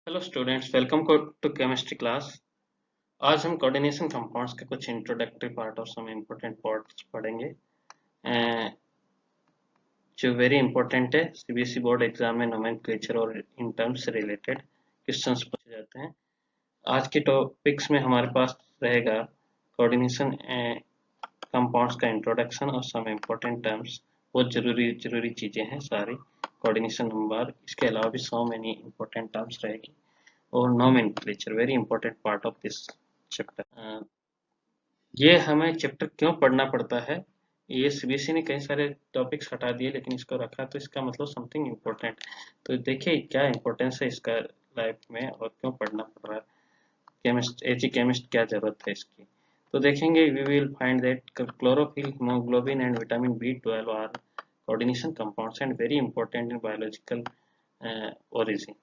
Hello students, welcome to chemistry class. आज हम coordination compounds के कुछ इंट्रोडक्टरी पार्ट और सम इम्पोर्टेंट पार्ट्स पढ़ेंगे, जो वेरी इंपॉर्टेंट है। सीबीएसई बोर्ड एग्जाम में नोमेनक्लेचर और इन टर्म्स से रिलेटेड क्वेश्चंस पूछे जाते हैं। आज के टॉपिक्स में हमारे पास रहेगा कोऑर्डिनेशन कंपाउंड्स का इंट्रोडक्शन और सम इम्पोर्टेंट टर्म्स। बहुत जरूरी जरूरी चीजें हैं सारी। कोऑर्डिनेशन नंबर, इसके अलावा भी सो मेनी इंपॉर्टेंट टर्म्स रहेगी और nomenclature, very important part of this chapter. ये हमें चैप्टर क्यों पढ़ना पड़ता है? ये सीबीएसई ने कई सारे टॉपिक्स हटा दिए, लेकिन इसको रखा तो इसका मतलब समथिंग इम्पोर्टेंट। तो देखिए क्या इम्पोर्टेंस है इसका लाइफ में और क्यों पढ़ना पड़ रहा है। केमिस्ट, एजी केमिस्ट, क्या जरूरत है इसकी? तो देखेंगे, we will find that chlorophyll, haemoglobin and vitamin B12 are coordination compounds and very important in biological origin.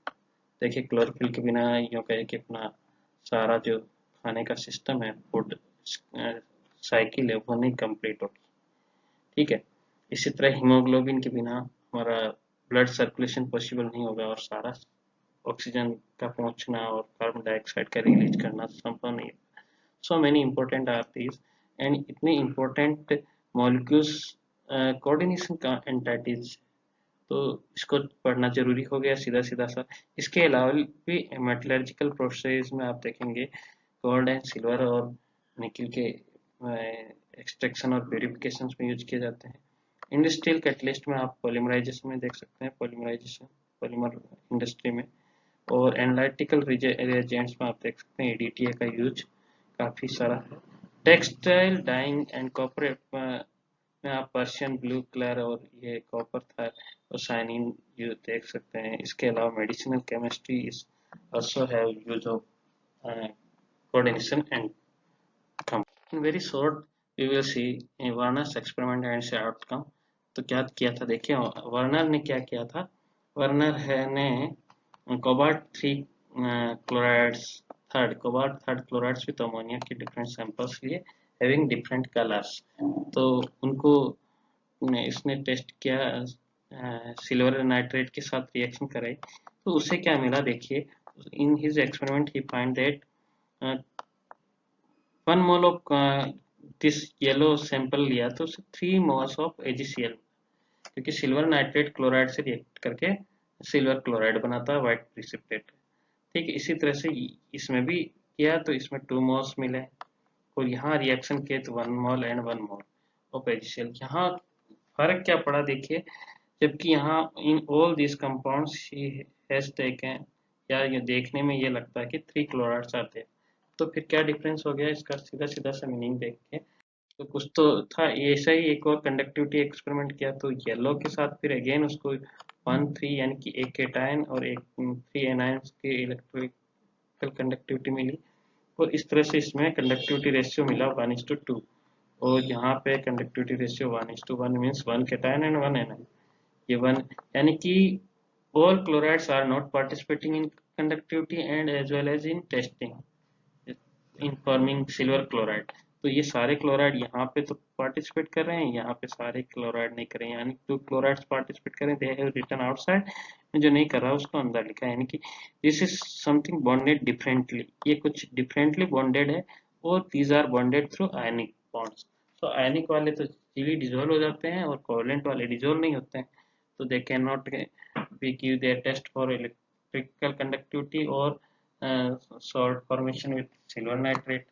देखिए, क्लोरोफिल के बिना यूँ कहे कि अपना सारा जो खाने का सिस्टम है, फूड साइकिल है, वो नहीं कंप्लीट होगी। ठीक है। इसी तरह हीमोग्लोबिन के बिना हमारा ब्लड सर्कुलेशन पॉसिबल नहीं होगा और सारा ऑक्सीजन का पहुंचना और कार्बन डाइऑक्साइड का रिलीज करना संभव नहीं है। So many important are these and इतने इंपॉर्टेंट मॉलिक्यूल्स कोऑर्डिनेशन का एंटाइटीज, तो इसको पढ़ना जरूरी हो गया सीधा सीधा सा। इसके अलावा भी मेटलर्जिकल प्रोसेस में आप देखेंगे गोल्ड एंड सिल्वर और निकिल के एक्सट्रैक्शन और प्यूरिफिकेशन में यूज किए जाते हैं। इंडस्ट्रियल कैटलिस्ट में आप पॉलीमराइजेशन में देख सकते हैं, पॉलीमराइजेशन पॉलीमर इंडस्ट्री में। और एनालिटिकल रिएजेंट्स में आप देख सकते हैं EDTA का यूज काफ़ी सारा है। टेक्सटाइल डाइंग एंड कॉपर में आप पर्शियन ब्लू कलर और ये कॉपर था और साइनिन यू देख सकते हैं। इसके अलावा medicinal chemistry is also have use of coordination and in very short we will see Warner's experiment and its outcome। तो क्या किया था, देखिए वर्नर ने क्या किया था। वर्नर है ने cobalt 3 chlorides, third cobalt third chlorides with ammonia के डिफरेंट सैंपल्स लिए, हैविंग डिफरेंट कलर्स। तो उनको इसने टेस्ट किया, सिल्वर नाइट्रेट के साथ रिएक्शन कराई, तो उसे क्या मिला देखिए। In his experiment he find that 1 mole of this yellow sample लिया तो उसे 3 मोल्स ऑफ AgCl, क्योंकि सिल्वर नाइट्रेट क्लोराइड से रिएक्ट करके सिल्वर क्लोराइड बनाता है, व्हाइट प्रिसिपिटेट। ठीक है, इसी तरह से इसमें भी किया तो इसमें 2 मोल्स मिले और यहाँ रिएक्शन किए तो 1 mole and 1 mole of AgCl। यहाँ फर्क क्या पड़ा देखिए, जबकि यहाँ in all this compounds he has taken, या ये देखने में ये लगता है कि 3 क्लोराइड्स आते हैं, तो फिर क्या डिफरेंस हो गया इसका? सीधा सीधा सा मीनिंग देख के तो कुछ तो था। ऐसा ही एक और कंडक्टिविटी एक्सपेरिमेंट किया तो येलो के साथ फिर अगेन उसको 1 3 यानी कि एक केटायन और एक 3 एनायंस के इलेक्ट्रिकल कंडक्टिविटी मिली और इस तरह से इसमें कंडक्टिविटी रेशियो मिला 1:2 और यहाँ पे conductivity ratio 1:1 means 1 cation and 1 anion. ये 1 यानी कि all chlorides are not participating in conductivity and as well as in testing in forming silver chloride. तो ये सारे क्लोराइड यहाँ पे तो पार्टिसिपेट कर रहे हैं, यहाँ पे सारे क्लोराइड नहीं कर रहे हैं, यानी 2 क्लोराइड्स पार्टिसिपेट कर रहे हैं, दे हैव रिटन आउटसाइड, जो नहीं कर रहा उसको अंदर लिखा है, यानी कि this is something bonded differently, ये कुछ डिफरेंटली बॉन्डेड है और these are bonded through ionic bonds. तो आयनिक वाले तो इजीली डिजोल्व हो जाते हैं और कोवलेंट वाले डिजोल्व नहीं होते हैं, तो they can not be give their test for electrical conductivity और salt formation with silver nitrate।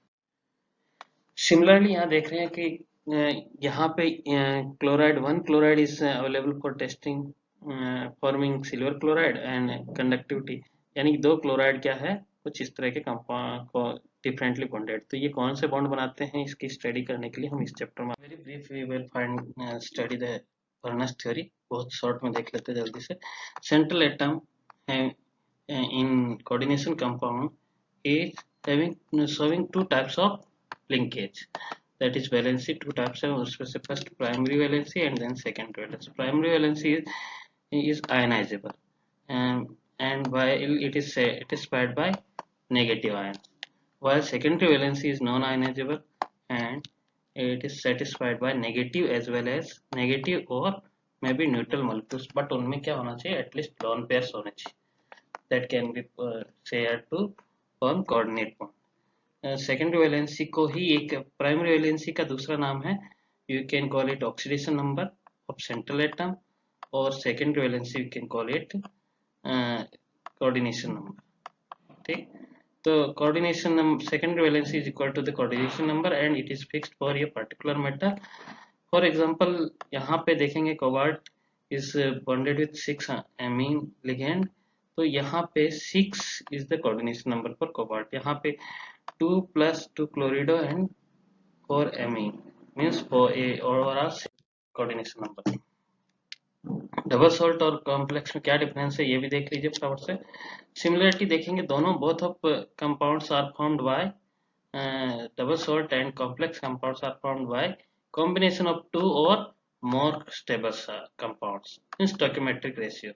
Similarly यहाँ देख रहे हैं कि यहाँ पे chloride 1 chloride is available for testing forming silver chloride and conductivity, यानी कि 2 क्लोराइड क्या है, कुछ इस तरह के कंपाउंड को डिफरेंटली बॉन्डेड। तो ये कौन से बॉन्ड बनाते हैं, इसकी स्टडी करने के लिए हम इस चैप्टर में very brief we will find study the Werner's theory. बहुत शॉर्ट में देख लेते हैं जल्दी से। Central atom in coordination compound is having showing 2 types of linkage, that is valency 2 types of, उसमें से first primary valency and then secondary valency। primary valency is ionizable, and while it is satisfied by negative ion, while secondary valency is non-ionizable and it is satisfied by negative as well as negative or maybe neutral molecules, but उनमें क्या होना चाहिए, at least lone pairs होने चाहिए। that can be shared to form coordinate bond. Secondary valency को ही एक primary valency का दूसरा नाम है, you can call it oxidation number of central atom, और secondary valency you can call it coordination number. ठीक, तो coordination secondary valency is equal to the coordination number and it is fixed for ये particular metal. For example यहाँ पे देखेंगे cobalt is bonded with 6 amine ligand, तो यहाँ पे 6 is the coordination number for cobalt. यहाँ पे 2 plus 2 chlorido and 4 amine means for a overall coordination number। Double salt और कॉम्प्लेक्स में क्या डिफरेंस है ये भी देख लीजिए फटाफट से। सिमिलरिटी देखेंगे दोनों, both of compounds are formed by double salt and complex compounds are formed by combination of 2 और more stable compounds in stoichiometric ratio.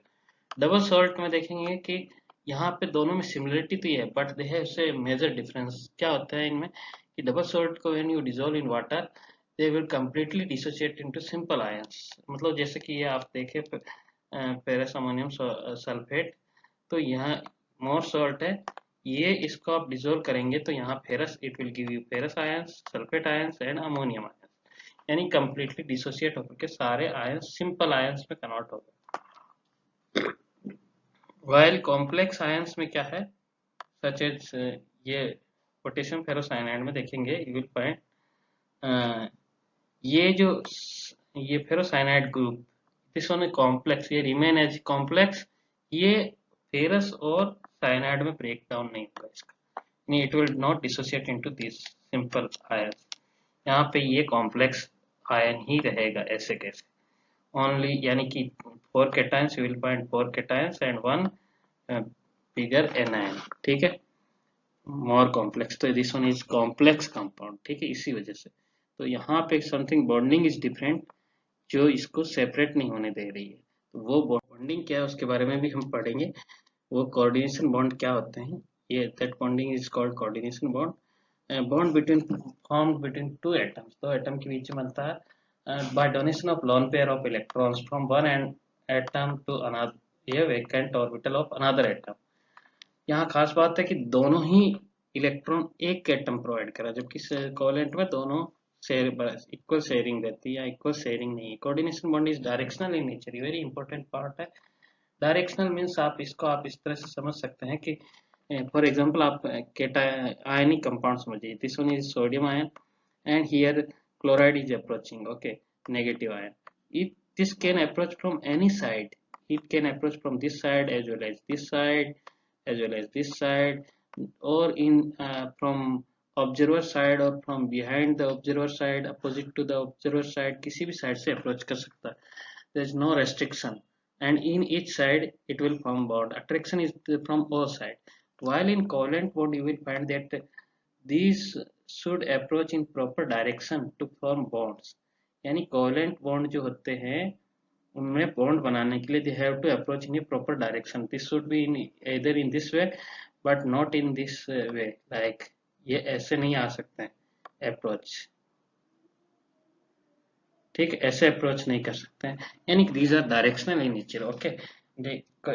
Double salt में देखेंगे कि यहाँ पे दोनों में सिमिलरिटी तो है, बट दे हैव से मेजर डिफरेंस। क्या होता है इनमें कि डबल सॉल्ट को when you dissolve in water they will completely dissociate into simple ions. मतलब जैसे कि ये आप देखें फेरस अमोनियम सल्फेट, तो यहाँ मोर सॉल्ट है, ये इसको आप डिसॉल्व करेंगे तो यहाँ ferrous, it will give you ferrous ions, sulphate ions and ammonium ions, यानी कंप्लीटली डिसोशिएट होकर के सारे आयंस सिंपल आयंस में कन्वर्ट हो गए। वाइल कॉम्प्लेक्स आयंस में क्या है, सच एज ये पोटेशियम फेरोसाइनाइड में देखेंगे यू विल फाइंड ये ferrocyanide group this one complex, ये रिमेन एज कॉम्प्लेक्स, ये फेरस और साइनाइड में ब्रेक डाउन नहीं होगा इसका, it will not dissociate into this simple ions. यहाँ पे ये कॉम्प्लेक्स आयन ही रहेगा ऐसे कैसे ओनली, यानी कि 4 cations you will find 4 cations and 1 bigger anion। ठीक है, मोर कॉम्प्लेक्स, तो this one is complex compound. ठीक है, इसी वजह से तो यहाँ पे समथिंग बॉन्डिंग इज डिफरेंट जो इसको सेपरेट नहीं होने दे रही है। तो वो बॉन्डिंग क्या है उसके बारे में भी हम पढ़ेंगे, वो कोऑर्डिनेशन बॉन्ड क्या होते हैं, ये that bonding is called coordination bond. Bond between formed between 2 atoms, 2 atom के बीच में बनता है by donation of lone pair of electrons from one atom to another a vacant orbital of another atom। यहाँ खास बात है कि दोनों ही इलेक्ट्रॉन एक एटम प्रोवाइड करा, जबकि कोवेलेंट में दोनों इक्वल शेयरिंग रहती है या इक्वल शेयरिंग नहीं है। Coordination bond is directional in nature, very important part है। डायरेक्शनल मीन्स आप इसको आप इस तरह से समझ सकते हैं कि फॉर एग्जांपल आप आयनिक कंपाउंड समझिए, this one is sodium ion and here chloride is approaching, okay, negative ion. This can approach from any side, it can approach from this side as well as this side as well as this side, or in from observer side or from behind the observer side, opposite to the observer side, किसी भी side से approach कर सकता है, there is no restriction, and in each side it will form bond, attraction is from all side। While in covalent bond you will find that these should approach in proper direction to form bonds, यानी covalent bond जो होते हैं उनमें bond बनाने के लिए they have to approach in a proper direction, this should be in either in this way but not in this way, like ये ऐसे नहीं आ सकते हैं अप्रोच, ठीक, ऐसे अप्रोच नहीं कर सकते हैं, यानी these are directional in nature, okay।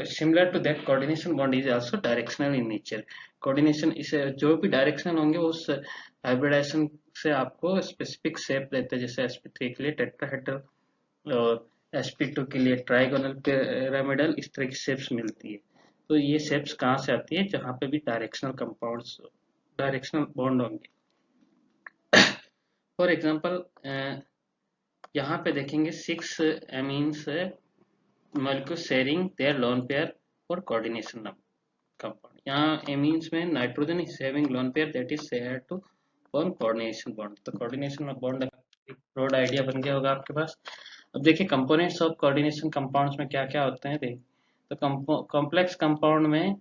similar to that coordination bond is also directional in nature। coordination इसे जो भी डायरेक्शनल होंगे उस हाइब्रिडाइजेशन से आपको स्पेसिफिक शेप देते हैं, जैसे sp3 के लिए टेट्राहेड्रल और sp2 के लिए ट्राइगोनल पिरामिडल, इस तरह की शेप्स मिलती है। तो ये शेप्स कहाँ से आती है, जहाँ पे भी डायरेक्शनल कंपाउंड्स डायरेक्शनल बॉन्ड होंगे। फॉर एग्जांपल यहाँ पे देखेंगे 6 amines molecules sharing their lone pair for coordination compound। यहाँ amines में nitrogen is having lone pair that is shared to form coordination bond। तो coordination bond एक broad idea बन गया होगा आपके पास। अब देखिए components of coordination compounds में क्या क्या होते हैं, देख तो complex compound में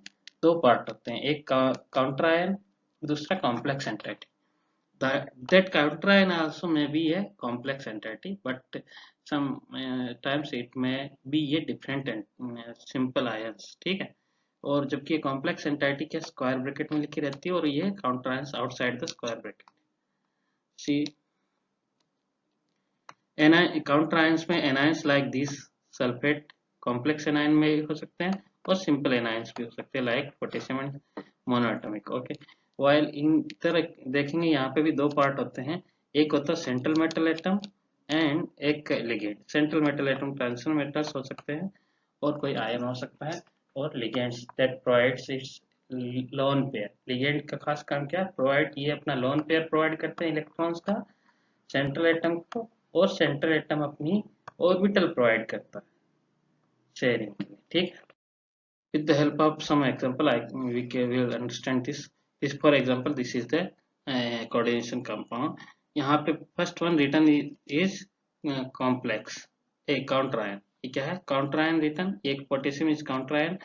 2 पार्ट होते हैं, एक counter ion, दूसरा complex entity। that counter ion also may be a complex entity but some times it may be a different simple ions, ठीक है। और जबकि ये कॉम्प्लेक्स एंटाइटी के स्क्वायर ब्रैकेट में लिखी रहती है और ये counter ions outside the square bracket. See counter ions में anions like this sulphate complex anion में हो सकते हैं, और सिंपल एनायंस भी हो सकते हैं like potassium and monoatomic. Okay, while in तरह देखेंगे यहाँ पे भी दो पार्ट होते हैं, एक होता है सेंट्रल मेटल एटम एंड एक ligand. Central metal atom transition metals हो सकते हैं और कोई आयन हो सकता है, और ligands that provides it's lone pair. Ligand का खास काम क्या है, प्रोवाइड, ये अपना लोन पेयर प्रोवाइड करते हैं इलेक्ट्रॉन्स का सेंट्रल एटम को, और सेंट्रल एटम अपनी ऑर्बिटल प्रोवाइड करता है शेयरिंग के लिए। ठीक, with the help of some example we will understand this for example this is the coordination compound। यहाँ पे first one written is complex a counter ion। ये क्या है, counter ion written, एक potassium is counter ion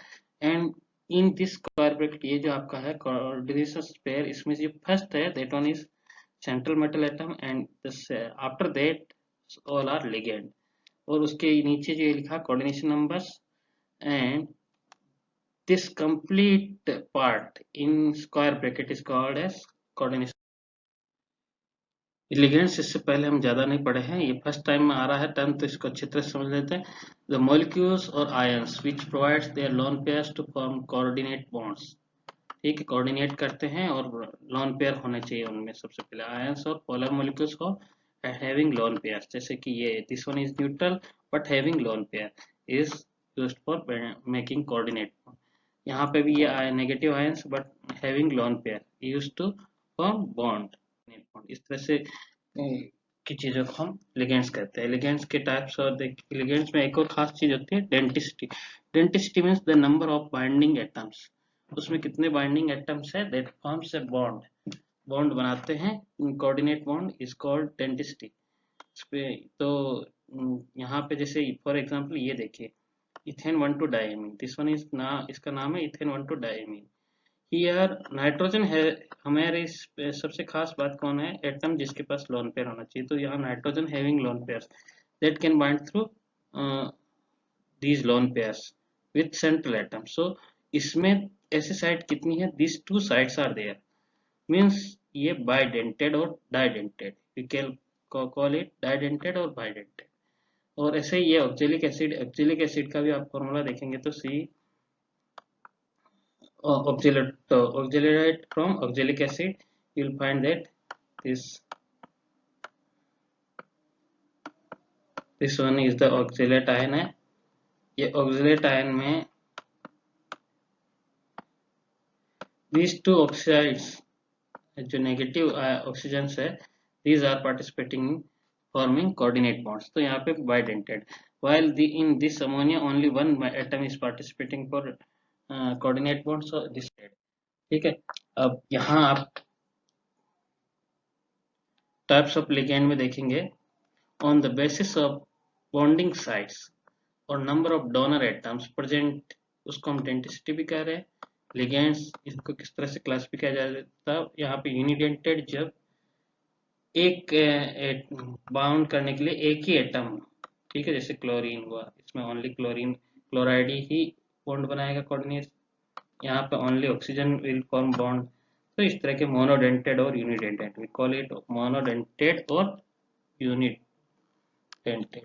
and in this square bracket ये जो आपका है coordination pair, इसमें जो first है that one is central metal atom and this after that all are ligand, और उसके नीचे जो ये लिखा coordination numbers and this complete part in square bracket is called as coordination। Ligands इससे पहले हम ज्यादा नहीं पढ़े हैं, ये फर्स्ट टाइम में आ रहा है टर्म, तो इसको अच्छी तरह समझ लेते हैं। द मॉलिक्यूल्स और ions which provides their lone pairs to form coordinate bonds. ठीक है, कोऑर्डिनेट करते हैं और लोन पेयर होने चाहिए उनमें, सबसे पहले आयंस और पोलर मॉलिक्यूल्स हो हैविंग लोन पेयर्स, जैसे कि ये this one is neutral but having lone pair is used for making coordinate. यहाँ पे भी ये negative ions but having lone pair used to form bond. इस तरह से की चीजों को हम लिगेंड्स कहते हैं। लिगेंड्स के टाइप्स, और लिगेंड्स में एक और खास चीज होती है denticity. Denticity means the number of binding atoms, उसमें कितने बाइंडिंग एटम्स है that forms a bond, bond बनाते हैं coordinate bond is called denticity. तो यहाँ पे जैसे फॉर एग्जांपल ये देखिए ethane 1,2 diamine, this one is ना, इसका नाम है इथेन 1,2 डाइमीन। हियर नाइट्रोजन है, हमारे इस सबसे खास बात कौन है, एटम जिसके पास लोन पेयर होना चाहिए, तो यहाँ nitrogen having lone pairs that can bind through these lone pairs with central atom. So इसमें ऐसे साइड कितनी है, this two sides are there, means ये बाइडेंटेड और didentate, we can call it didentate और बाइडेंटेड। और ऐसे ही ये ऑक्जेलिक एसिड, ऑक्जेलिक एसिड का भी आप फॉर्मूला देखेंगे तो सी auxiliate from oxalic acid, you will find that this one is the oxalate ion है। ये oxalate ion में these two oxides जो नेगेटिव ऑक्सीजन्स है these are participating in forming coordinate bonds, तो यहाँ पे bidentate, while in this ammonia only one atom is participating for coordinate bonds, so this। ठीक है, अब यहाँ आप टाइप्स ऑफ लिगेंड में देखेंगे on the basis of bonding sites और number of donor atoms present, उसको हम डेंटिसिटी भी कह रहे हैं। लिगेंड्स इसको किस तरह से क्लासिफाई किया जाता है, यहाँ पे यूनिडेंटेड जब एक बाउंड करने के लिए एक ही एटम, ठीक है, जैसे क्लोरीन हुआ, इसमें ओनली क्लोरीन क्लोराइड ही बॉन्ड बनाएगा कोऑर्डिनेट, यहाँ पे only oxygen will form bond. तो इस तरह के मोनोडेंटेड और unidentate, we call it monodentate और यूनिडेंटेड।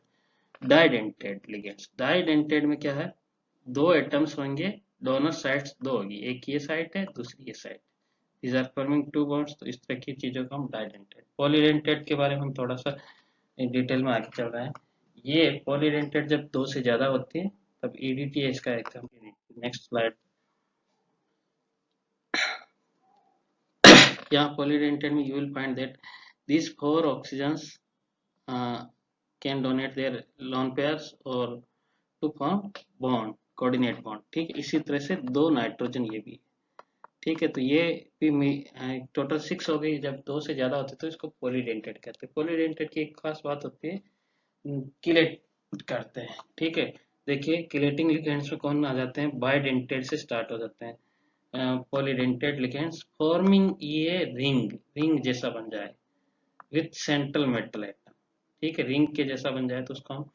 डाइडेंटेड लिगेंड्स, डाइडेंटेड में क्या है, दो एटम्स होंगे, डोनर साइड्स दो होगी, एक ये साइड है दूसरी ये side, these are forming two bonds, तो इस तरह की चीजों को हम डाइडेंटेड। पॉलीडेंटेड के बारे में हम थोड़ा सा डिटेल में आगे चल रहे हैं। ये पॉलीडेंटेड जब दो से ज्यादा होती है तब ईडीटी है इसका एग्जाम्पल। नेक्स्ट स्लाइड, यहाँ पॉलीडेंटेड में you will find that these four oxygens can donate their lone pairs or to form bond, coordinate bond। ठीक है, इसी तरह से दो नाइट्रोजन ये भी, ठीक है, तो ये भी टोटल 6 हो गई। जब दो से ज्यादा होते तो इसको पॉलीडेंटेड कहते हैं। पॉलीडेंटेड की एक खास बात होती है, किलेट करते हैं। ठीक है, देखिए किलेटिंग लिगेंड्स में कौन आ जाते हैं, बाइडेंटेड से स्टार्ट हो जाते हैं पॉलीडेंटेड लिगेंड्स फॉर्मिंग ये रिंग, रिंग जैसा बन जाए विथ सेंट्रल मेटल एटम। ठीक है, रिंग के जैसा बन जाए तो उसको हम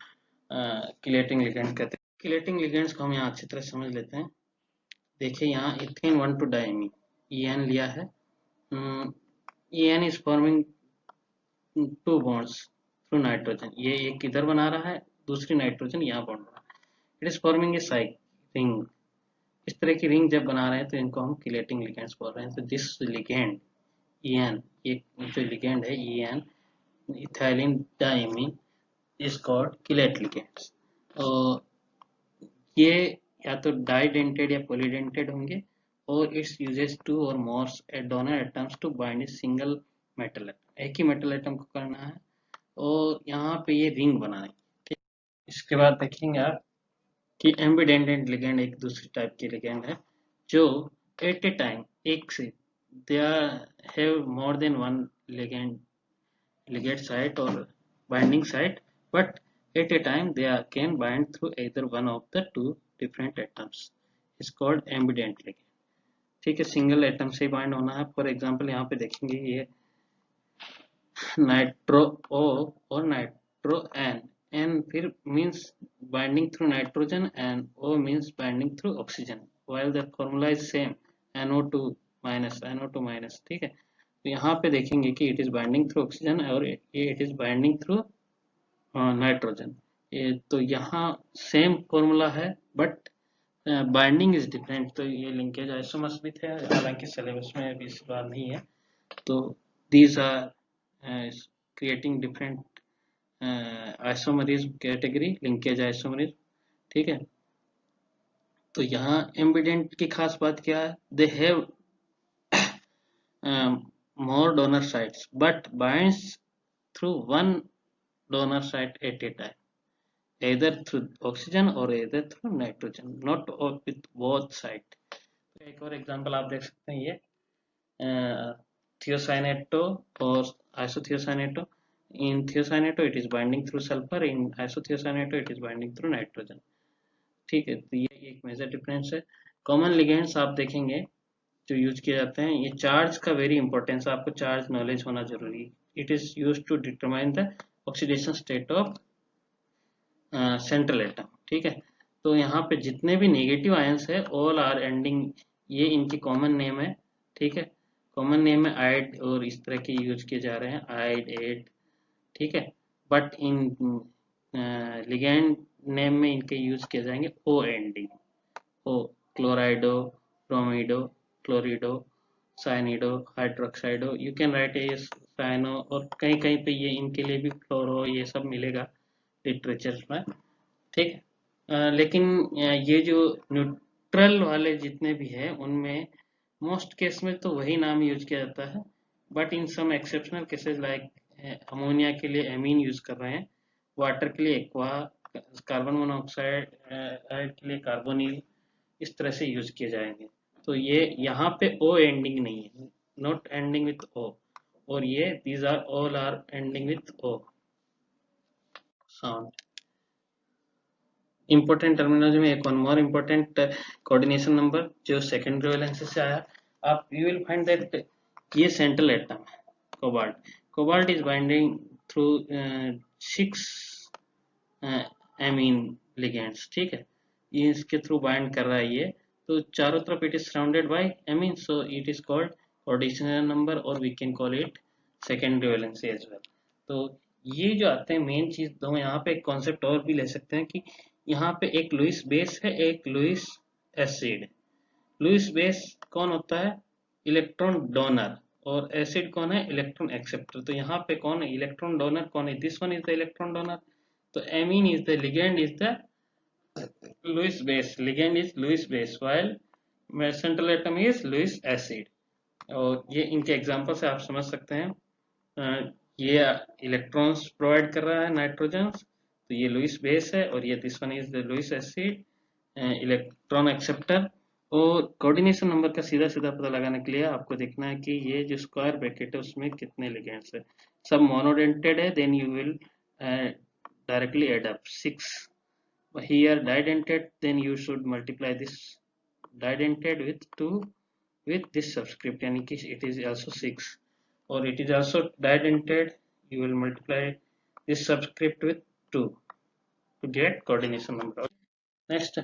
किलेटिंग लिगेंड्स कहते हैं। किलेटिंग लिगेंड्स को हम यहाँ अच्छी तरह समझ लेते हैं। देखिए यहाँ इथेन 1,2 डाइमीन EN लिया है, EN is forming two bonds through nitrogen, ये एक इधर बना रहा है, दूसरी नाइट्रोजन यहाँ बॉन्ड बना, it is forming a side ring इस तरह की रिंग जब बना रहे हैं तो इनको हम किलेटिंग लिगेंड्स बोल रहे हैं। तो दिस लिगेंड EN, ये जो लिगेंड है EN, ethylene diamine, is called chelate ligands. और ये या तो डाइडेंटेड या पॉलीडेंटेड होंगे, और it's uses two or more donor atoms to bind single metal atom, एक ही मेटल एटम को करना है और यहाँ पे ये रिंग बनाएंगे। ठीक, इसके बाद देखेंगे आप कि एम्बिडेंटेड लिगेंड एक दूसरी टाइप की लिगेंड है जो एट ए टाइम एक से they have more than one ligand ligate site or binding site, but at a time they can bind through either one of the two different atoms. Is called ambident ligand. ठीक है, single atom से bind होना है। For example यहाँ पे देखेंगे ये nitro O और नाइट्रो N फिर means binding through nitrogen and O means binding through oxygen, while the formula is same, NO2 minus। ठीक है, तो यहाँ पे देखेंगे कि it is binding through oxygen और ये it is binding through nitrogen. ये तो यहाँ सेम फॉर्मूला है बट बाइंडिंग इज डिफरेंट। तो ये लिंकेज आइसोमर्स भी थे, हालांकि सिलेबस में अभी इस बार नहीं है। तो these are creating different isomerism category, linkage isomerism. ठीक है, तो यहाँ एम्बिडेंट की खास बात क्या है, they have more donor sites but binds through one donor site at a time, either through oxygen or either through nitrogen, not with both side। एक और एग्जांपल आप देख सकते हैं, ये थियोसाइनेटो और आइसोथियोसाइनेटो। in thiocyaneto it is binding through sulfur, in isothiocyaneto it is binding through nitrogen। ठीक है, तो ये एक मेजर डिफरेंस है। कॉमन लिगेंड्स आप देखेंगे जो यूज किए जाते हैं, ये चार्ज का वेरी इंपॉर्टेंस, आपको चार्ज नॉलेज होना जरूरी। It is use to determine the oxidation state of central atom. ठीक है, तो यहाँ पे जितने भी नेगेटिव आयंस है ऑल आर एंडिंग, ये इनकी कॉमन नेम है। ठीक है, कॉमन नेम है आइड और इस तरह के यूज किए जा रहे हैं, आइड एड। ठीक है, बट इन लिगेंड नेम में इनके यूज किए जाएंगे O ending, O chlorido, bromido, chlorido, cyanido, hydroxido, you can write a cyano, और कहीं कहीं पे ये इनके लिए भी फ्लोरो, ये सब मिलेगा लिटरेचर में। ठीक है, लेकिन ये जो न्यूट्रल वाले जितने भी हैं उनमें मोस्ट केस में तो वही नाम यूज किया जाता है, but in some exceptional cases like ammonia के लिए एमीन यूज कर रहे हैं, वाटर के लिए एक्वा, कार्बन मोनोऑक्साइड के लिए कार्बोनिल, इस तरह से यूज किए जाएंगे। तो ये यहाँ पे ओ एंडिंग नहीं है, नॉट एंडिंग विथ ओ, और ये these are all are ending with O sound. Important terminology में एक one more important coordination number जो सेकेंडरी वैलेंसी से आया, आप यू विल फाइंड दैट ये सेंट्रल एटम है cobalt, cobalt is binding through 6 amine ligands. ठीक है, ये इसके थ्रू बाइंड कर रहा है ये, तो चारों तरफ it is surrounded by amine, so it is called coordination number, और we can call it secondary valency as well. तो ये जो आते हैं मेन चीज दो, यहाँ पे एक कॉन्सेप्ट और भी ले सकते हैं कि यहाँ पे एक लुईस बेस है, एक लुईस एसिड। लुईस बेस कौन होता है, इलेक्ट्रॉन डोनर, और एसिड कौन है, इलेक्ट्रॉन एक्सेप्टर। तो यहाँ पे कौन है इलेक्ट्रॉन डोनर, कौन है, this one is the electron donor. तो amine is the ligand is the Lewis base, ligand is Lewis base, while central atom is Lewis acid. और ये इनके एग्जांपल से आप समझ सकते हैं, ये इलेक्ट्रॉन्स प्रोवाइड कर रहा है नाइट्रोजन, तो ये लुईस बेस है, और ये this one is the Lewis acid, electron acceptor. और कोऑर्डिनेशन नंबर का सीधा सीधा पता लगाने के लिए आपको देखना है कि ये जो स्क्वायर ब्रैकेट है उसमें कितने लिगेंड्स है। सब मोनोडेंटेड है, then you will directly add up 6। here didentate, then you should multiply this didentate with 2 with this subscript, yani ki it is also 6, or it is also didentate, you will multiply this subscript with 2 to get coordination number। next,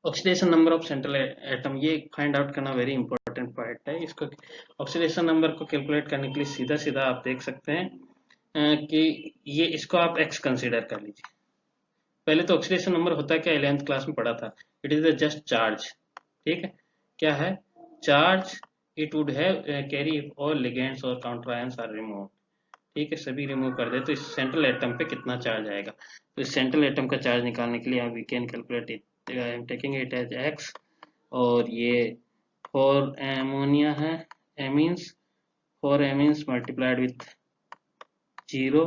oxidation number of central atom, ये find out करना very important part है। इसको oxidation number को calculate करने के लिए सीधा सीधा आप देख सकते हैं कि ये इसको आप x कंसीडर कर लीजिए, पहले तो ऑक्सीडेशन नंबर होता है क्या, 11th क्लास में पढ़ा था, it is the just charge. ठीक है, क्या है charge, it would have carry all ligands और काउंटर आयंस आर रिमूव। ठीक है, सभी रिमूव कर दे तो इस सेंट्रल एटम पे कितना चार्ज आएगा। तो इस सेंट्रल एटम का चार्ज निकालने के लिए we can calculate it, I am taking it as X. और ये फॉर एमोनिया है, amines, for amines multiplied with zero,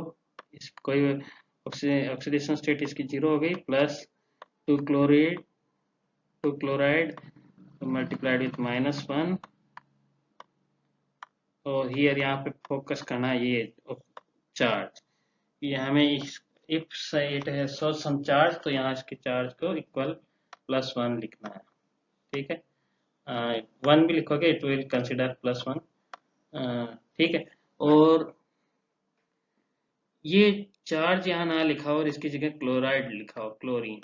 इस कोई ऑक्सीडेशन स्टेट इसकी जीरो हो गई, plus two chloride, two chloride multiplied with -1। और हियर यहाँ पे फोकस करना है ये चार्ज, ये हमें इफ इट है सो सम चार्ज, तो यहाँ इसके चार्ज को इक्वल +1 लिखना है। ठीक है, 1 भी लिखोगे इट विल कंसिडर +1। ठीक है, और ये चार्ज यहाँ ना लिखा हो और इसकी जगह क्लोराइड लिखा हो, chlorine,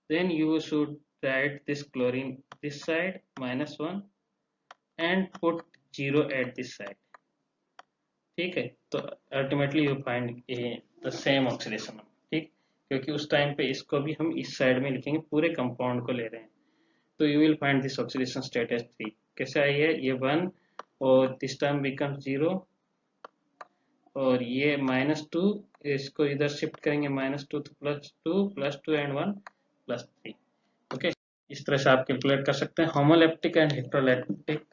then you should write this chlorine this side -1 and put 0 at this side। ठीक है, तो ultimately you find the same oxidation. ठीक, क्योंकि उस टाइम पे इसको भी हम इस साइड में लिखेंगे, पूरे कंपाउंड को ले रहे हैं, तो you will find this oxidation state as 3। कैसे आई है, ये 1 और दिस टाइम बिकम 0, और ये -2, इसको इधर शिफ्ट करेंगे -2 तो +2 एंड 1 +3। ओके, इस तरह से आप कैलकुलेट कर सकते हैं। Homoleptic and heteroleptic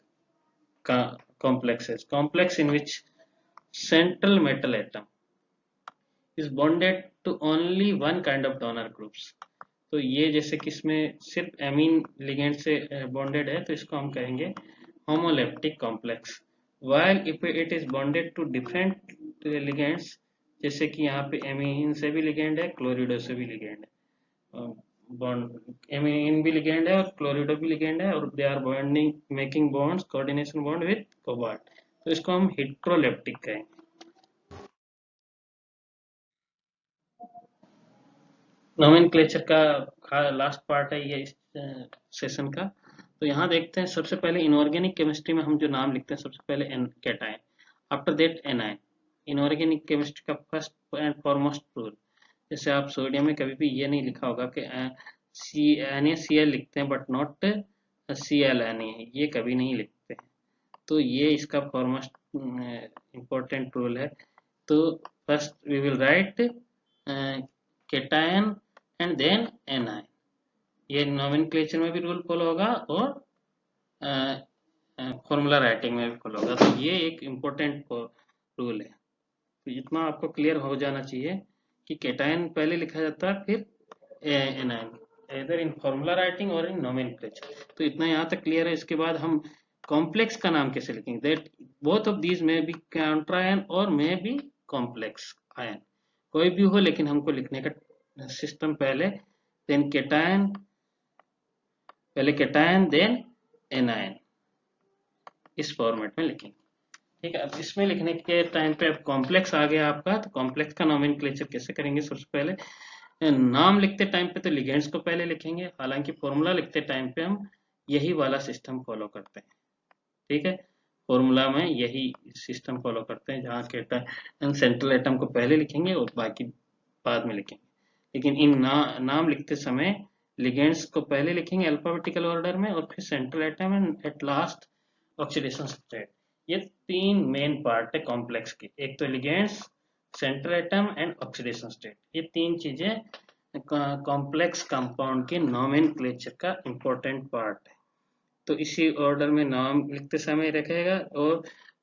complexes, complex in which central metal atom is bonded to only one kind of donor groups। तो ये जैसे कि इसमें सिर्फ एमीन लिगेंड से बॉन्डेड है तो इसको हम कहेंगे homoleptic complex. while if it is bonded to different ligands, जैसे कि यहाँ पे एमीन से भी लिगेंड है, क्लोरिडो से भी लिगेंड है, बॉन्ड एमीन भी लिगेंड है और क्लोरिडो भी लिगेंड है, और they are bonding making bonds, coordination bond with cobalt, तो इसको हम हेटेरोलैप्टिक कहेंगे। नोमेनक्लेचर का लास्ट पार्ट है ये इस सेशन का। तो यहाँ देखते हैं, सबसे पहले इनऑर्गेनिक केमिस्ट्री में हम जो नाम लिखते हैं, सबसे पहले an cation, after that anion. Inorganic chemistry का फर्स्ट एंड फॉरमोस्ट रूल, जैसे आप सोडियम में कभी भी ये नहीं लिखा होगा कि NaCl लिखते हैं बट नॉट Cl Na, ये कभी नहीं लिखते हैं, तो ये इसका फॉरमोस्ट इम्पोर्टेंट रूल है। तो first we will write cation and then anion, ये नोमेनक्लेचर में भी रूल फॉलो होगा और फॉर्मूला राइटिंग में भी फॉलो होगा, तो ये एक इम्पोर्टेंट रूल है। तो इतना आपको क्लियर हो जाना चाहिए कि कैटायन पहले लिखा जाता है फिर एनायन, इधर इन फॉर्मूला राइटिंग और इन नोमेनक्लेचर। तो इतना यहाँ तक क्लियर है। इसके बाद हम कॉम्प्लेक्स का नाम कैसे लिखेंगे, दैट बोथ ऑफ दीज में बी काउंटर आयन और में बी कॉम्प्लेक्स आयन, कोई भी हो लेकिन हमको लिखने का सिस्टम पहले देन कैटायन, पहले कैटायन देन एनायन, इस फॉर्मेट में लिखेंगे। ठीक है, अब इसमें लिखने के टाइम पे अब कॉम्प्लेक्स आ गया आपका, तो कॉम्प्लेक्स का नोमेनक्लेचर कैसे करेंगे, सबसे पहले नाम लिखते टाइम पे तो लिगेंड्स को पहले लिखेंगे, हालांकि फॉर्मूला लिखते टाइम पे हम यही वाला सिस्टम फॉलो करते हैं। ठीक है, फॉर्मूला में यही सिस्टम फॉलो करते हैं, जहाँ कैटायन सेंट्रल एटम को पहले लिखेंगे और बाकी बाद में लिखेंगे, लेकिन इन नाम लिखते समय लिगेंड्स को पहले लिखेंगे अल्फाबेटिकल ऑर्डर में, और फिर central atom and at last oxidation state. ये 3 मेन पार्ट है कॉम्प्लेक्स के, एक तो ligands, central atom and oxidation state, ये 3 चीजें कॉम्प्लेक्स कंपाउंड के नोमेनक्लेचर का इंपॉर्टेंट पार्ट है। तो इसी ऑर्डर में नाम लिखते समय रखेगा, और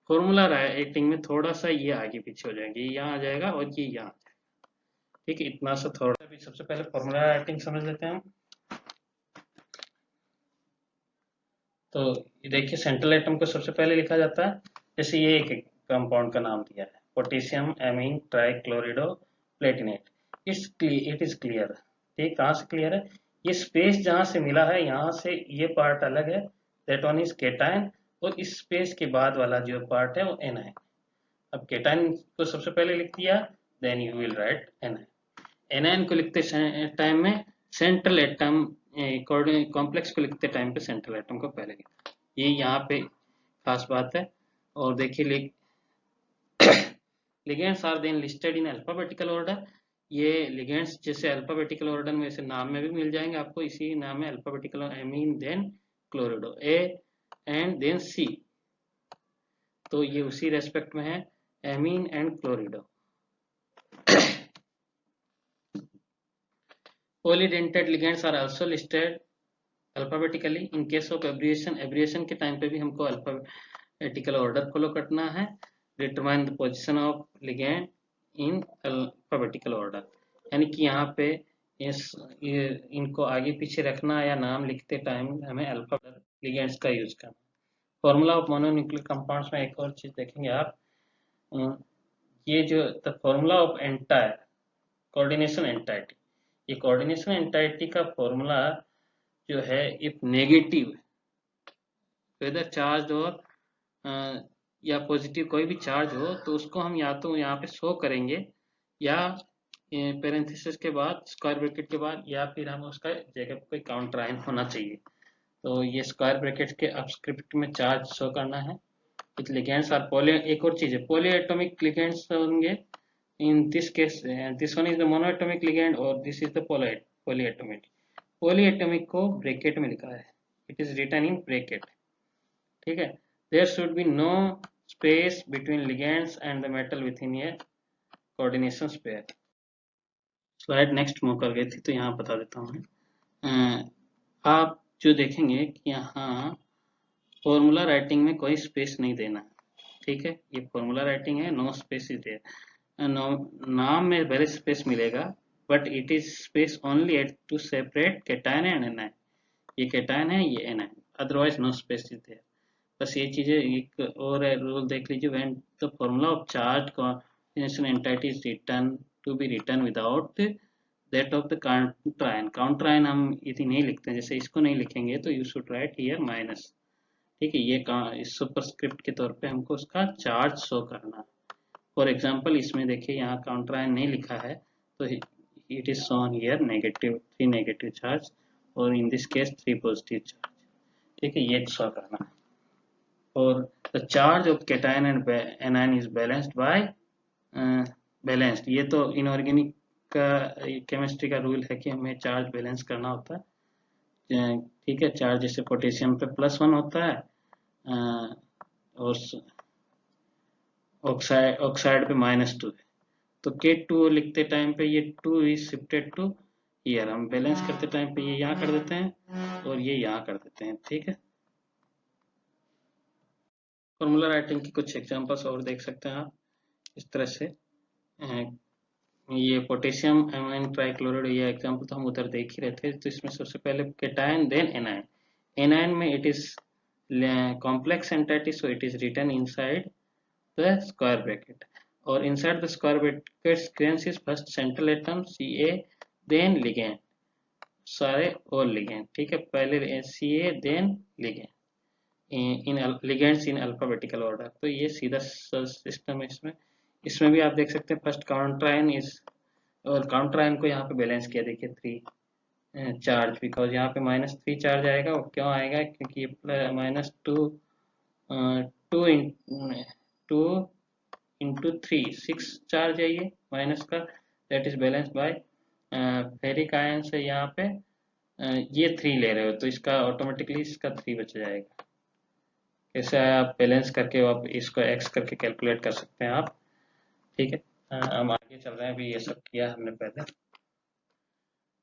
फॉर्मूला राइटिंग में थोड़ा सा ये आगे पीछे हो जाएंगे, ये यहाँ आ जाएगा और ये यहाँ आ जाएगा। ठीक है, इतना सा थोड़ा भी, सबसे पहले फॉर्मूला राइटिंग समझ लेते हैं हम। तो ये देखिए, सेंट्रल एटम को सबसे पहले लिखा जाता है, जैसे ये एक कंपाउंड का नाम दिया है, potassium amine trichlorido platinate, it is clear. ठीक, कहाँ से क्लियर है, ये स्पेस जहाँ से मिला है यहाँ से ये पार्ट अलग है, दैट वन इज कैटायन, और इस स्पेस के बाद वाला जो पार्ट है वो एनायन। अब कैटायन को सबसे पहले लिख दिया, then you will write anion. Anion को लिखते टाइम में सेंट्रल एटम, कॉम्प्लेक्स को लिखते टाइम पे सेंट्रल एटम को पहले लिखते, ये यहाँ पे खास बात है। और देखिए ligands are then listed in alphabetical order, ये लिगेंड्स जैसे अल्फाबेटिकल ऑर्डर में ऐसे नाम में भी मिल जाएंगे आपको, इसी नाम में alphabetical amine then chlorido, A and then C, तो ये उसी रेस्पेक्ट में है, amine and chlorido. Polydentate ligands are also listed alphabetically in case of abbreviation, abbreviation के टाइम पे भी हमको अल्फाबेटिकल ऑर्डर फॉलो करना है, determine the position of ligand in alphabetical order, यानी कि यहाँ पे इनको आगे पीछे रखना या नाम लिखते टाइम हमें अल्फाबेटिकल लिगेंड्स का यूज करना। फॉर्मूला ऑफ मोनोन्यूक्लिक कंपाउंड्स में एक और चीज देखेंगे आप, ये जो the formula of entire coordination entity, ये कोऑर्डिनेशन एंटाइटी का फॉर्मूला जो है इफ नेगेटिव वेदर चार्ज और या पॉजिटिव कोई भी चार्ज हो तो उसको हम या तो यहाँ पे शो करेंगे या पेरेंथेसिस के बाद स्क्वायर ब्रैकेट के बाद, या फिर हम उसका जगह पे कोई काउंटर आइन होना चाहिए। तो ये स्क्वायर ब्रैकेट के अपस्क्रिप्ट में चार्ज शो करना है। विथ लिगेंड्स आर पॉली, एक और चीज है पॉली एटॉमिक लिगेंड्स होंगे, in this case this one is the monoatomic ligand और this is the polyatomic. Polyatomic को ब्रैकेट में लिखा है, it is written in bracket, ठीक है। There should be no space between ligands and the metal within a coordination sphere. Slide next move कर गई थी तो यहाँ बता देता हूँ। आप जो देखेंगे कि यहाँ फॉर्मूला राइटिंग में कोई स्पेस नहीं देना, ठीक है, ये फॉर्मूला राइटिंग है, नो स्पेस इज देयर। नाम में भले स्पेस मिलेगा but it is space only at to separate cation and anion, ये केटायन है ये anion, otherwise no space is there. बस ये चीजें, एक और रूल देख लीजिए, when the formula of charge coordination entity is written to be written without that of the counter ion, counter ion हम यदि नहीं लिखते हैं, जैसे इसको नहीं लिखेंगे तो you should write here minus, ठीक है, ये सुपरस्क्रिप्ट के तौर पे हमको उसका चार्ज शो करना। फॉर एग्जांपल इसमें देखिए यहाँ काउंटर आयन नहीं लिखा है तो it is shown here negative, 3 negative charge और in this case 3 positive charge, ठीक है, ये शो करना। और the charge of cation and anion is balanced by balanced, ये तो इनऑर्गेनिक का केमिस्ट्री का रूल है कि हमें चार्ज बैलेंस करना होता है, ठीक है। चार्ज जैसे पोटेशियम पे +1 होता है और ऑक्साइड पे -2 है, तो K2 लिखते टाइम पे ये 2 इज शिफ्टेड टू ईयर, हम बैलेंस करते टाइम पे ये यहाँ कर देते हैं और ये यहाँ कर देते हैं, ठीक है। फॉर्मूला राइटिंग की कुछ एग्जांपल्स और देख सकते हैं आप इस तरह से, ये पोटेशियम एमाइन ट्राइक्लोराइड, ये एग्जांपल तो हम उधर देख ही रहे थे। तो इसमें सबसे पहले केटायन देन एनायन, एनायन में it is complex entity so it is written inside the square bracket, और inside the square bracket sequence is first central atom Ca then ligand, सारे और लिगेंड, ठीक है, पहले Ca then ligand in ligands in alphabetical order. तो ये सीधा system है इसमें। इसमें भी आप देख सकते हैं फर्स्ट काउंटर आयन इज, और काउंटर आयन को यहाँ पे बैलेंस किया, देखिए 3 चार्ज, बिकॉज यहाँ पे -3 चार्ज आएगा, वो क्यों आएगा क्योंकि ये -2 2 इंटू 3 6 चार्ज है ये माइनस का, that is balance bye ferric ion से यहाँ पे ये 3 ले रहे हो तो इसका ऑटोमेटिकली इसका 3 बच जाएगा। कैसे आप बैलेंस करके आप इसको x करके कैलकुलेट कर सकते हैं आप, ठीक है। हम आगे चल रहे हैं, अभी ये सब किया हमने पहले।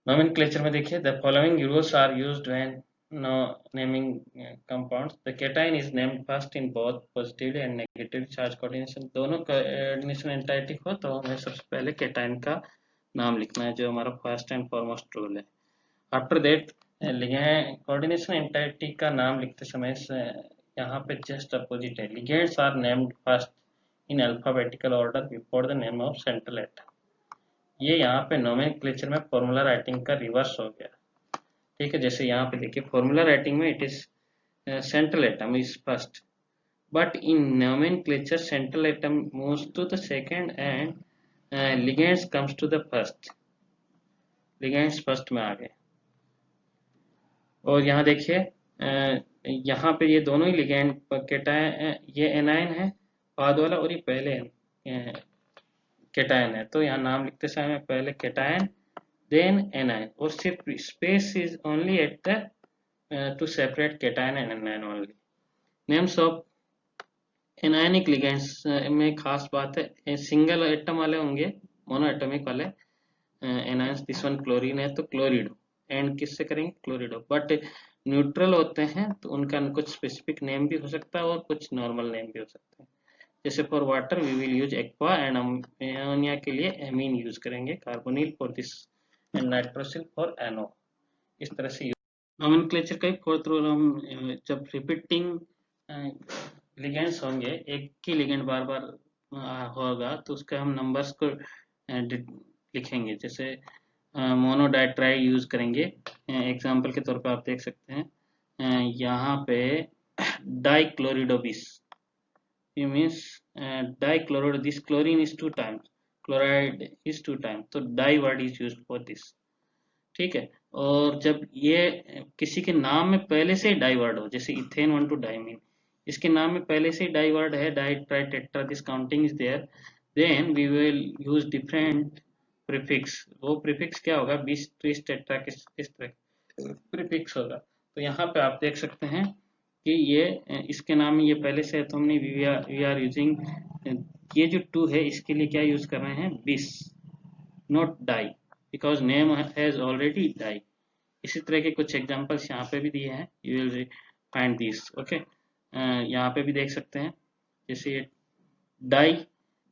नोमेनक्लेचर में देखिए the following rules are used when naming compounds, the cation is named first in both positively and negatively charge coordination, दोनों कोऑर्डिनेशन एंटाइटी हो तो हमें सबसे पहले केटायन का नाम लिखना है, जो हमारा फर्स्ट एंड फॉरमोस्ट रूल है। आफ्टर दैट कोऑर्डिनेशन एंटाइटी का नाम लिखते समय यहाँ पे जस्ट अपोजिट है, ligands are named first in alphabetical order before the name of central atom, ये यहाँ पे नोमेनक्लेचर में फॉर्मूला राइटिंग का रिवर्स हो गया, ठीक है। जैसे यहाँ पे देखिए फॉर्मूला राइटिंग में it is central atom is first, but in nomenclature central atom moves to the second and ligands comes to the first, ligands first में आ गए। और यहाँ देखिए यहाँ पे ये दोनों ही लिगेंड केटायन, ये एनायन है बाद वाला और ये पहले केटायन है, तो यहाँ नाम लिखते समय पहले केटायन देन एनायन, और सिर्फ space is only at the two separate cation and anion only. Names of anionic ligands में खास बात है, सिंगल एटम वाले होंगे, मोनो एटॉमिक वाले एनायंस, दिस वन क्लोरीन है तो क्लोरिडो, एंड किससे करेंगे क्लोरिडो। बट न्यूट्रल होते हैं तो उनका कुछ स्पेसिफिक नेम भी हो सकता है और कुछ नॉर्मल नेम भी हो सकते हैं। जैसे for water we will use aqua, and ammonia के लिए एमीन यूज करेंगे, carbonyl for this, and nitrosyl for N O. इस तरह से नोमेनक्लेचर का फोर्थ रूल, हम जब रिपीटिंग लिगेंड्स होंगे, एक ही लिगेंड बार बार होगा तो उसका हम नंबर्स को लिखेंगे। जैसे मोनोडाइट्राइड यूज करेंगे, एग्जांपल के तौर पे आप देख सकते हैं यहाँ पे डाइक्लोरिडोबिस, it means dichloride, this chlorine is 2 times, chloride is 2 times, तो di word is used for this. ठीक है, और जब ये किसी के नाम में पहले से डाई वर्ड हो, जैसे इथेन 1 टू डाइमीन, इसके नाम में पहले से डाई वर्ड है, di tri tetra, this counting is there, then we will use different prefix. वो प्रीफिक्स क्या होगा, 20 30 टेट्रा किस तरह प्रीफिक्स होगा। तो यहाँ पे आप देख सकते हैं कि ये इसके नाम में ये पहले से है, तो हमने वी आर यूजिंग, ये जो 2 है इसके लिए क्या यूज कर रहे हैं, bis, not di, because name has already di. इसी तरह के कुछ एग्जांपल्स यहाँ पे भी दिए हैं, you will find this. Okay, यहाँ पे भी देख सकते हैं, जैसे ये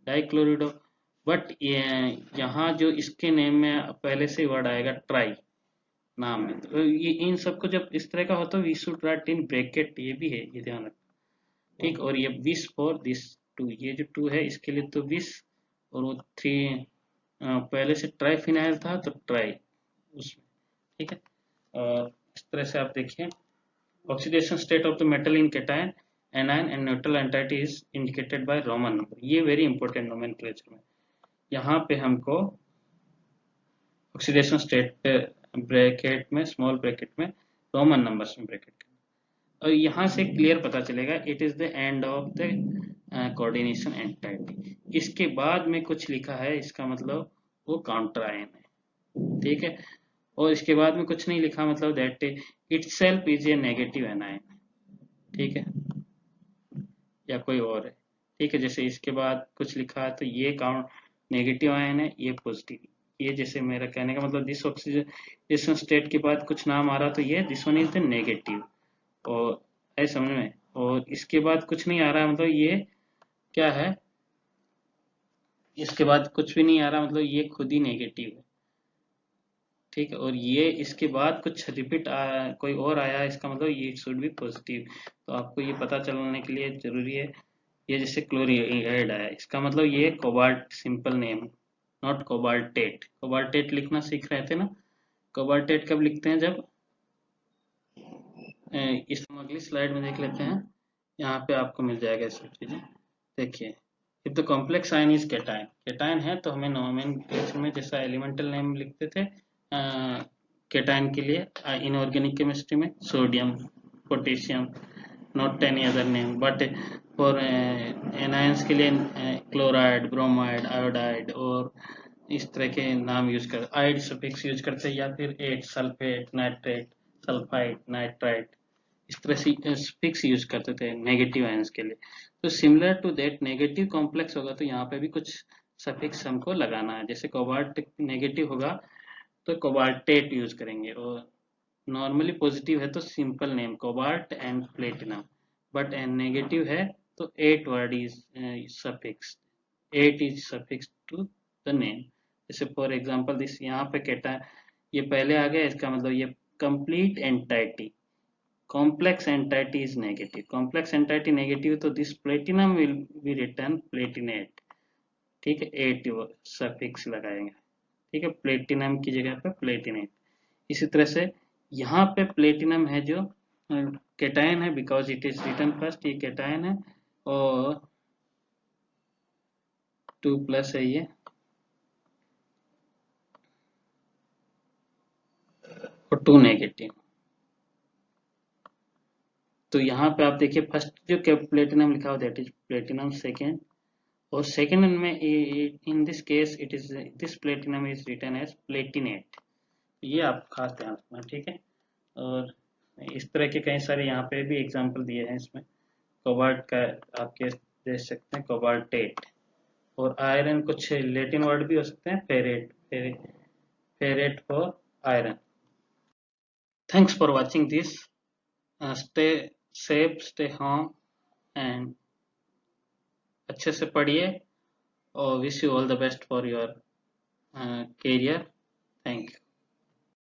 डाइक्लोरिडो, बट यहाँ जो इसके नेम में पहले से वर्ड आएगा ट्राई नाम में, तो ये इन सबको जब इस तरह का होता है we should write in bracket, ये भी है, ये ध्यान रखना। ठीक, और ये विस फॉर दिस 2, ये जो 2 है इसके लिए तो विस, और वो 3 पहले से ट्राइफिनाइल था तो ट्राई उसमें। ठीक है, और इस तरह से आप देखिए oxidation state of the metal in cation, anion and neutral entity is indicated by Roman number. ये वेरी इंपॉर्टेंट नोमेनक्लेचर में, यहाँ पे हमको ऑक्सीडेशन स्टेट पे ब्रैकेट में, स्मॉल ब्रैकेट में, रोमन नंबर्स में ब्रैकेट करना, और यहाँ से क्लियर पता चलेगा it is the end of the coordination entity. इसके बाद में कुछ लिखा है, इसका मतलब वो काउंटर आयन है। ठीक है, और इसके बाद में कुछ नहीं लिखा, मतलब that itself is a negative anion. ठीक है, या कोई और है। ठीक है, जैसे इसके बाद कुछ लिखा है तो ये काउंट नेगेटिव आयन है, ये पॉजिटिव। ये जैसे मेरा कहने का मतलब दिस ऑक्सीडेशन स्टेट के बाद कुछ नाम आ रहा तो ये this one is the negative, और ऐसे समझ में, और इसके बाद कुछ नहीं आ रहा मतलब ये क्या है, इसके बाद कुछ भी नहीं आ रहा मतलब ये खुद ही नेगेटिव है। ठीक है, और ये इसके बाद कुछ रिपीट कोई और आया, इसका मतलब ये शुड बी पॉजिटिव। तो आपको ये पता चलने के लिए जरूरी है, ये जैसे क्लोराइड आया, इसका मतलब ये cobalt, simple name, not cobaltate. Cobaltate लिखना सीख रहे थे ना, कोबाल्टेट कब लिखते हैं, जब इस अगली स्लाइड में देख लेते हैं, यहाँ पे आपको मिल जाएगा सब चीजें। देखिए, if the complex ion is cation, cation है तो हमें नोमेनक्लेचर में जैसा एलिमेंटल नेम लिखते थे केटायन के लिए, इनऑर्गेनिक केमिस्ट्री में sodium, potassium, not any other name, but for anions के लिए क्लोराइड, ब्रोमाइड, आयोडाइड, और इस तरह के नाम यूज कर, आइड सफिक्स यूज करते हैं, या फिर ate, sulphate, nitrate, sulphide, nitrite, इस तरह से सफिक्स यूज करते थे नेगेटिव आयंस के लिए। तो similar to that negative complex होगा तो यहाँ पे भी कुछ सफिक्स हमको लगाना है। जैसे कोबाल्ट नेगेटिव होगा तो कोबाल्टेट यूज करेंगे, और नॉर्मली पॉजिटिव है तो simple name cobalt and platinum, but and negative है तो 8 word is suffix, 8 is suffix to the name. जैसे फॉर एग्जांपल दिस, यहाँ पे केटा ये पहले आ गया, इसका मतलब ये complete entity, complex entity is negative, complex entity negative, तो this platinum will be written platinate। ठीक है, 8 सफिक्स लगाएंगे। ठीक है, प्लेटिनम की जगह पे प्लेटिनेट। इसी तरह से यहाँ पे प्लेटिनम है जो केटायन है, because it is written first, ये केटायन है, और 2+ है ये, और 2 नेगेटिव। तो यहाँ पे आप देखिए फर्स्ट जो प्लेटिनम लिखा हुआ दैट इज प्लेटिनम, सेकेंड, और सेकेंड में in this case it is this platinum is written as platinate. ये आप खास ध्यान रखना, ठीक है। और इस तरह के कई सारे यहाँ पे भी एग्जाम्पल दिए हैं इसमें। कोबाल्ट का आपके देख सकते हैं कोबाल्टेट, और आयरन कुछ लैटिन वर्ड भी हो सकते हैं, ferrate, ferrate for iron. Thanks for watching this. Stay safe, stay home, and अच्छे से पढ़िए, और wish you all the best for your career. Thank you.